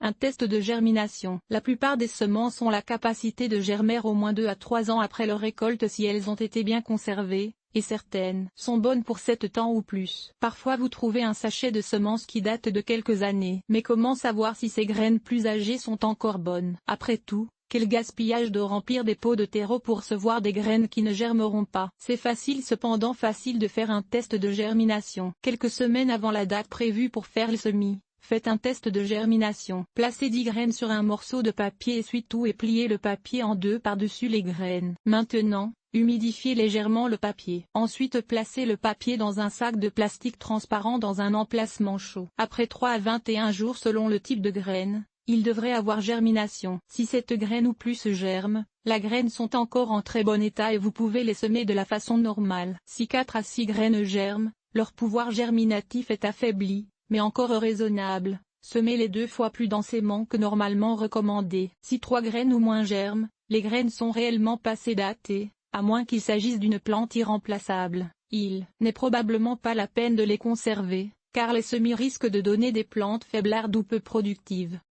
Un test de germination. La plupart des semences ont la capacité de germer au moins 2 à 3 ans après leur récolte si elles ont été bien conservées, et certaines sont bonnes pour 7 ans ou plus. Parfois vous trouvez un sachet de semences qui date de quelques années. Mais comment savoir si ces graines plus âgées sont encore bonnes? Après tout, quel gaspillage de remplir des pots de terreau pour recevoir des graines qui ne germeront pas. C'est cependant facile de faire un test de germination. Quelques semaines avant la date prévue pour faire le semis, faites un test de germination. Placez 10 graines sur un morceau de papier essuie-tout et pliez le papier en deux par-dessus les graines. Maintenant, humidifiez légèrement le papier. Ensuite placez le papier dans un sac de plastique transparent dans un emplacement chaud. Après 3 à 21 jours selon le type de graine, il devrait avoir germination. Si cette graine ou plus germe, les graines sont encore en très bon état et vous pouvez les semer de la façon normale. Si 4 à 6 graines germent, leur pouvoir germinatif est affaibli, mais encore raisonnable. Semez-les 2 fois plus densément que normalement recommandé. Si 3 graines ou moins germent, les graines sont réellement passées date et, à moins qu'il s'agisse d'une plante irremplaçable, il n'est probablement pas la peine de les conserver, car les semis risquent de donner des plantes faiblardes ou peu productives.